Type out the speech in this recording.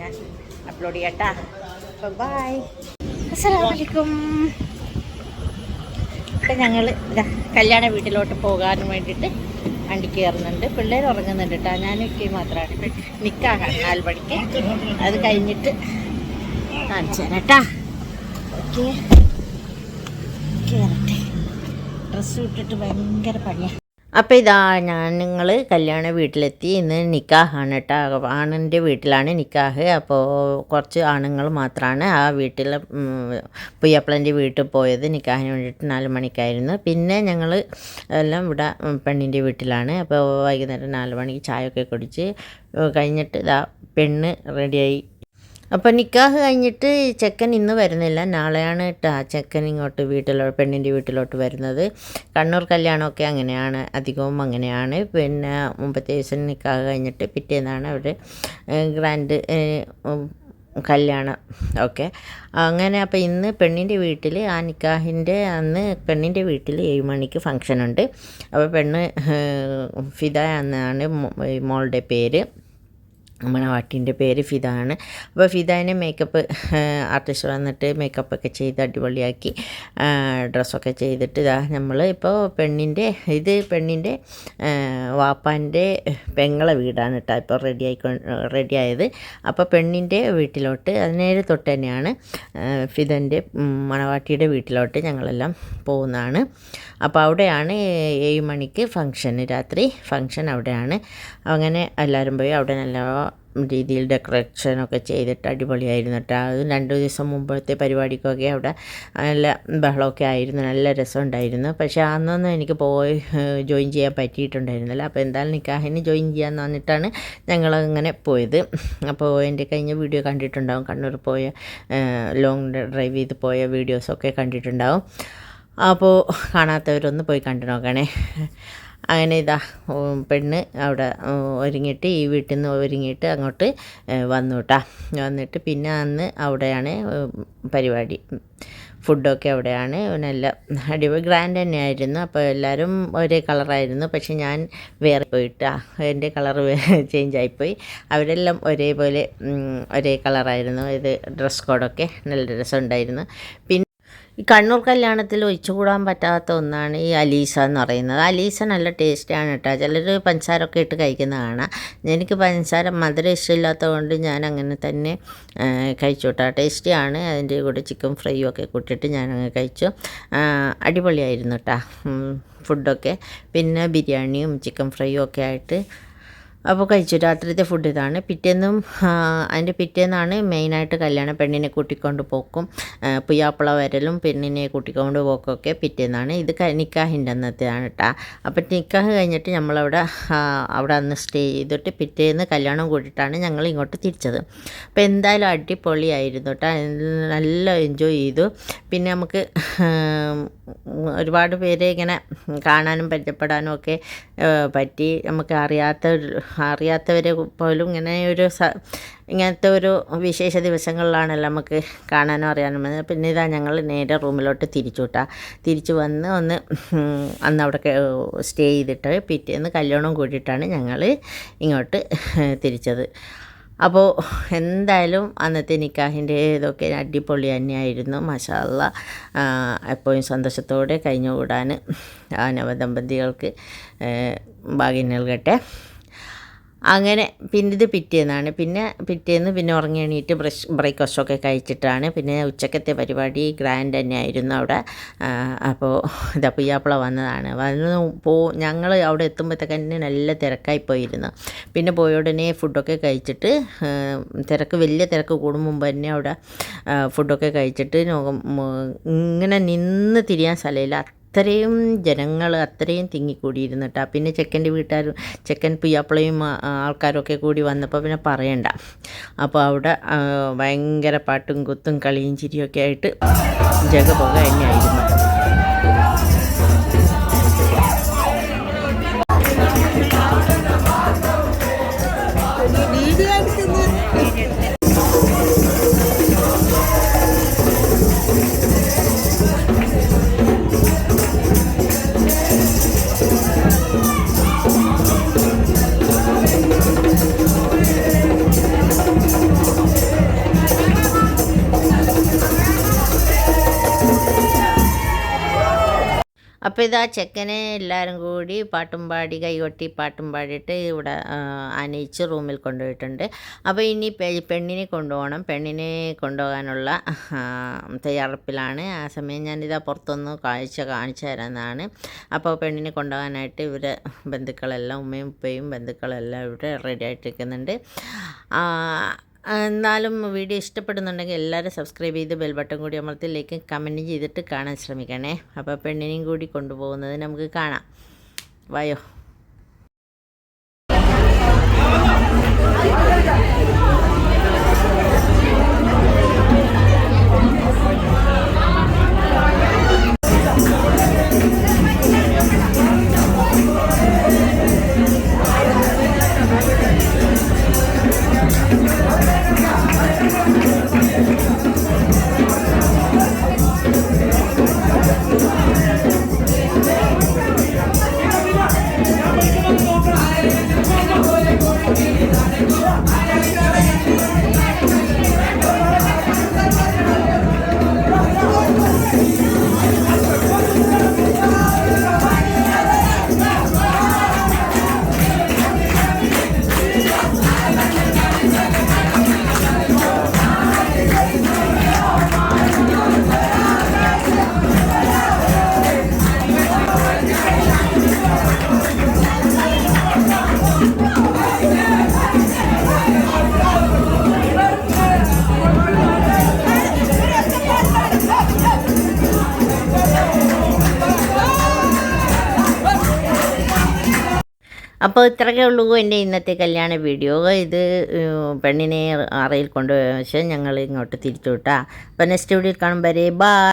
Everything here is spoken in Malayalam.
ഞാൻ അപ്ലോഡ് ചെയ്യട്ടാ. അപ്പോൾ ബൈ, അസ്സലാമലൈക്കും. ഇപ്പം ഞങ്ങൾ കല്യാണ വീട്ടിലോട്ട് പോകാൻ വേണ്ടിയിട്ട് വണ്ടി കയറുന്നുണ്ട്. പിള്ളേർ ഉറങ്ങുന്നുണ്ട് കേട്ടോ. ഞാനും ഒക്കെ മാത്രമാണ്. നിക്കാഹാണ് 4 മണിക്ക്. അത് കഴിഞ്ഞിട്ട് കാണിച്ചു തരാം കേട്ടാ. ഓക്കെ, കയറട്ടെ. ഡ്രസ്സ് ഇട്ടിട്ട് ഭയങ്കര പണിയാണ്. അപ്പോൾ ഇതാ നിങ്ങൾ കല്യാണ വീട്ടിലെത്തി. ഇന്ന് നിക്കാഹാണ് കേട്ടോ. ആണിൻ്റെ വീട്ടിലാണ് നിക്കാഹ്. അപ്പോൾ കുറച്ച് ആണുങ്ങൾ മാത്രമാണ് ആ വീട്ടിൽ പുയ്യാപ്പിളൻ്റെ വീട്ടിൽ പോയത്. നിക്കാഹിന് വേണ്ടിയിട്ട് 4 മണിക്കായിരുന്നു. പിന്നെ ഞങ്ങൾ എല്ലാം ഇവിടെ പെണ്ണിൻ്റെ വീട്ടിലാണ്. അപ്പോൾ വൈകുന്നേരം 4 മണിക്ക് ചായയൊക്കെ കുടിച്ച് കഴിഞ്ഞിട്ട് ഇതാ പെണ്ണ് റെഡിയായി. അപ്പോൾ നിക്കാഹ് കഴിഞ്ഞിട്ട് ചെക്കൻ ഇന്ന് വരുന്നില്ല, നാളെയാണ് കേട്ടോ ചെക്കൻ ഇങ്ങോട്ട് പെണ്ണിൻ്റെ വീട്ടിലോട്ട് വരുന്നത്. കണ്ണൂർ കല്യാണമൊക്കെ അങ്ങനെയാണ്, അധികവും അങ്ങനെയാണ്. പിന്നെ മുമ്പത്തെ ദിവസം നിക്കാഹ് കഴിഞ്ഞിട്ട് പിറ്റേന്നാണ് അവർ ഗ്രാൻഡ് കല്യാണം. ഓക്കെ, അങ്ങനെ. അപ്പോൾ ഇന്ന് പെണ്ണിൻ്റെ വീട്ടിൽ ആ നിക്കാഹിൻ്റെ അന്ന് പെണ്ണിൻ്റെ വീട്ടിൽ 7 മണിക്ക് ഫംഗ്ഷനുണ്ട്. അപ്പോൾ പെണ്ണ് ഫിദ എന്നാണ് മോളുടെ പേര്. മണവാട്ടിൻ്റെ പേര് ഫിദ ആണ്. അപ്പോൾ ഫിദാനെ മേക്കപ്പ് ആർട്ടിസ്റ്റ് വന്നിട്ട് മേക്കപ്പൊക്കെ ചെയ്ത് അടിപൊളിയാക്കി ഡ്രസ്സൊക്കെ ചെയ്തിട്ട് ഇതാ നമ്മൾ ഇപ്പോൾ പെണ്ണിൻ്റെ വാപ്പാൻ്റെ പെങ്ങളെ വീടാണ് കേട്ടോ ഇപ്പോൾ റെഡിയായത്. അപ്പോൾ പെണ്ണിൻ്റെ വീട്ടിലോട്ട് 17 തൊട്ട് തന്നെയാണ് ഫിദൻ്റെ മണവാട്ടിയുടെ വീട്ടിലോട്ട് ഞങ്ങളെല്ലാം പോകുന്നതാണ്. അപ്പോൾ അവിടെയാണ് 7 മണിക്ക് ഫംഗ്ഷൻ, രാത്രി ഫംഗ്ഷൻ അവിടെയാണ്. അങ്ങനെ എല്ലാവരും പോയി അവിടെ നല്ല രീതിയിൽ ഡെക്കറേഷനൊക്കെ ചെയ്തിട്ട് അടിപൊളിയായിരുന്നു കേട്ടോ. അത് 2 ദിവസം മുമ്പത്തെ പരിപാടിക്കൊക്കെ അവിടെ നല്ല ബഹളമൊക്കെ ആയിരുന്നു, നല്ല രസമുണ്ടായിരുന്നു. പക്ഷേ അന്നൊന്നും എനിക്ക് പോയി ജോയിൻ ചെയ്യാൻ പറ്റിയിട്ടുണ്ടായിരുന്നില്ല. അപ്പോൾ എന്തായാലും നിക്കാഹിന് ജോയിൻ ചെയ്യാമെന്ന് പറഞ്ഞിട്ടാണ് ഞങ്ങളങ്ങനെ പോയത്. അപ്പോൾ എൻ്റെ കഴിഞ്ഞ വീഡിയോ കണ്ടിട്ടുണ്ടാവും, കണ്ണൂർ പോയ ലോങ് ഡ്രൈവ് ചെയ്ത് പോയ വീഡിയോസൊക്കെ കണ്ടിട്ടുണ്ടാവും. അപ്പോൾ കാണാത്തവരൊന്ന് പോയി കണ്ടു നോക്കണേ. അങ്ങനെ ഇതാ പെണ്ണ് അവിടെ ഒരുങ്ങിയിട്ട് ഈ വീട്ടിൽ നിന്ന് ഒരുങ്ങിയിട്ട് അങ്ങോട്ട് വന്നു കേട്ടോ. വന്നിട്ട് പിന്നെ അന്ന് അവിടെയാണ് പരിപാടി, ഫുഡൊക്കെ അവിടെയാണ്. നല്ല അടിപൊളി ഗ്രാൻഡ് തന്നെയായിരുന്നു. അപ്പോൾ എല്ലാവരും ഒരേ കളറായിരുന്നു. പക്ഷെ ഞാൻ വേറെ പോയിട്ടാ, എൻ്റെ കളറ് ചേഞ്ചായിപ്പോയി. അവരെല്ലാം ഒരേപോലെ ഒരേ കളറായിരുന്നു. ഇത് ഡ്രസ് കോഡൊക്കെ നല്ല രസമുണ്ടായിരുന്നു. പിന്നെ ഈ കണ്ണൂർ കല്യാണത്തിൽ ഒഴിച്ചുകൂടാൻ പറ്റാത്ത ഒന്നാണ് ഈ അലീസ എന്ന് പറയുന്നത്. അലീസ നല്ല ടേസ്റ്റാണ് കേട്ടോ. ചിലർ പഞ്ചസാരൊക്കെ ഇട്ട് കഴിക്കുന്ന കാണാം. എനിക്ക് പഞ്ചസാര മധുരം ഇഷ്ടമില്ലാത്തത് കൊണ്ട് ഞാൻ അങ്ങനെ തന്നെ കഴിച്ചു കേട്ടോ. ടേസ്റ്റിയാണ്. അതിൻ്റെ കൂടെ ചിക്കൻ ഫ്രൈയും ഒക്കെ കൂട്ടിയിട്ട് ഞാനങ്ങ് കഴിച്ചു. അടിപൊളിയായിരുന്നു കേട്ടോ ഫുഡൊക്കെ. പിന്നെ ബിരിയാണിയും ചിക്കൻ ഫ്രൈയും ഒക്കെ ആയിട്ട് അപ്പോൾ കഴിച്ചു. രാത്രിത്തെ ഫുഡ് ഇതാണ്. അതിൻ്റെ പിറ്റേന്നാണ് മെയിനായിട്ട് കല്യാണം. പെണ്ണിനെ കൂട്ടിക്കൊണ്ട് പോക്കും പുയ്യാപ്പിള വരലും പെണ്ണിനെ കൂട്ടിക്കൊണ്ട് പോക്കൊക്കെ പിറ്റേന്നാണ്. ഇത് നിക്കാഹിൻ്റെ അന്നത്തെയാണ് കേട്ടോ. അപ്പോൾ നിക്കാഹ് കഴിഞ്ഞിട്ട് നമ്മളവിടെ അന്ന് സ്റ്റേ ചെയ്തിട്ട് പിറ്റേന്ന് കല്യാണം കൂട്ടിയിട്ടാണ് ഞങ്ങൾ ഇങ്ങോട്ട് തിരിച്ചത്. അപ്പോൾ എന്തായാലും അടിപൊളിയായിരുന്നു കേട്ടോ. നല്ല എൻജോയ് ചെയ്തു. പിന്നെ നമുക്ക് ഒരുപാട് പേരെ ഇങ്ങനെ കാണാനും പരിചയപ്പെടാനും ഒക്കെ പറ്റി. നമുക്ക് അറിയാത്തവരെ പോലും ഇങ്ങനത്തെ ഒരു വിശേഷ ദിവസങ്ങളിലാണല്ലോ നമുക്ക് കാണാനും അറിയാനും. പിന്നെ ഇതാ ഞങ്ങൾ നേരെ റൂമിലോട്ട് തിരിച്ചു വന്ന് അന്ന് അവിടെ സ്റ്റേ ചെയ്തിട്ട് പിറ്റേന്ന് കല്യാണം കൂടിയിട്ടാണ് ഞങ്ങൾ ഇങ്ങോട്ട് തിരിച്ചത്. അപ്പോൾ എന്തായാലും അന്നത്തെ നിക്കാഹിൻ്റെ ഇതൊക്കെ അടിപൊളി തന്നെയായിരുന്നു. മാഷാ അല്ലാഹ്. എപ്പോഴും സന്തോഷത്തോടെ കഴിഞ്ഞുകൂടാൻ ആ നവദമ്പതികൾക്ക് ഭാഗ്യം നൽകട്ടെ. അങ്ങനെ പിന്നെ ഇത് പിറ്റേന്നാണ്. പിറ്റേന്ന് ഉറങ്ങി എണീറ്റ് ബ്രേക്ക്ഫാസ്റ്റൊക്കെ കഴിച്ചിട്ടാണ് പിന്നെ ഉച്ചക്കത്തെ പരിപാടി ഗ്രാൻഡ് തന്നെയായിരുന്നു അവിടെ. അപ്പോൾ ഇതാ പുയ്യാപ്പിള വന്നതാണ്. ഞങ്ങൾ അവിടെ എത്തുമ്പോഴത്തേക്ക് തന്നെ നല്ല തിരക്കായി പോയിരുന്നു. പിന്നെ പോയ ഉടനെ ഫുഡൊക്കെ കഴിച്ചിട്ട് വലിയ തിരക്ക് കൂടും മുമ്പ് തന്നെ അവിടെ ഫുഡൊക്കെ കഴിച്ചിട്ട് ഇങ്ങനെ നിന്ന് തിരിയാൻ സ്ഥലമില്ല. അത്രയും ജനങ്ങൾ അത്രയും തിങ്ങിക്കൂടിയിരുന്നു കേട്ടോ. പിന്നെ ചെക്കൻ പുയ്യാപ്പിളയും ആൾക്കാരൊക്കെ കൂടി വന്നപ്പോൾ പിന്നെ പറയണ്ട. അപ്പോൾ അവിടെ ഭയങ്കര പാട്ടും കുത്തും കളിയും ചിരിയൊക്കെ ആയിട്ട് ജഗപൊക തന്നെയായിരുന്നു. അപ്പോൾ ഇതാ ചെക്കനെ എല്ലാവരും കൂടി പാട്ടും പാടി കൈകൊട്ടി പാട്ടും പാടിയിട്ട് ഇവിടെ അനയിച്ച് റൂമിൽ കൊണ്ടുപോയിട്ടുണ്ട്. അപ്പോൾ ഇനി പെണ്ണിനെ കൊണ്ടുപോകണം. പെണ്ണിനെ കൊണ്ടുപോകാനുള്ള തയ്യാറെടുപ്പിലാണ്. ആ സമയം ഞാനിതാ പുറത്തൊന്ന് കാണിച്ചു തരാമെന്നാണ്. അപ്പോൾ പെണ്ണിനെ കൊണ്ടുപോകാനായിട്ട് ഇവരെ ബന്ധുക്കളെല്ലാം ഉമ്മയും ഉപ്പയും ബന്ധുക്കളെല്ലാം ഇവിടെ റെഡി ആയിട്ടിരിക്കുന്നുണ്ട്. എന്നാലും വീഡിയോ ഇഷ്ടപ്പെടുന്നുണ്ടെങ്കിൽ എല്ലാവരും സബ്സ്ക്രൈബ് ചെയ്ത് ബെൽ ബട്ടൺ കൂടി അമർത്തി ലൈക്ക് കമൻറ്റ് ചെയ്തിട്ട് കാണാൻ ശ്രമിക്കണേ. അപ്പോൾ പെണ്ണിനെയും കൂടി കൊണ്ടുപോകുന്നത് നമുക്ക് കാണാം. വായോ. അപ്പോൾ ഇത്രയൊക്കെ ഉള്ളൂ എൻ്റെ ഇന്നത്തെ കല്യാണ വീഡിയോ. ഇത് പെണ്ണിനെ അറയിൽ കൊണ്ടുപോയ ശേഷം ഞങ്ങൾ ഇങ്ങോട്ട് തിരിച്ചു വിട്ടാ. അപ്പോൾ നെക്സ്റ്റ് വീഡിയോയിൽ കാണും വരെ ബൈ.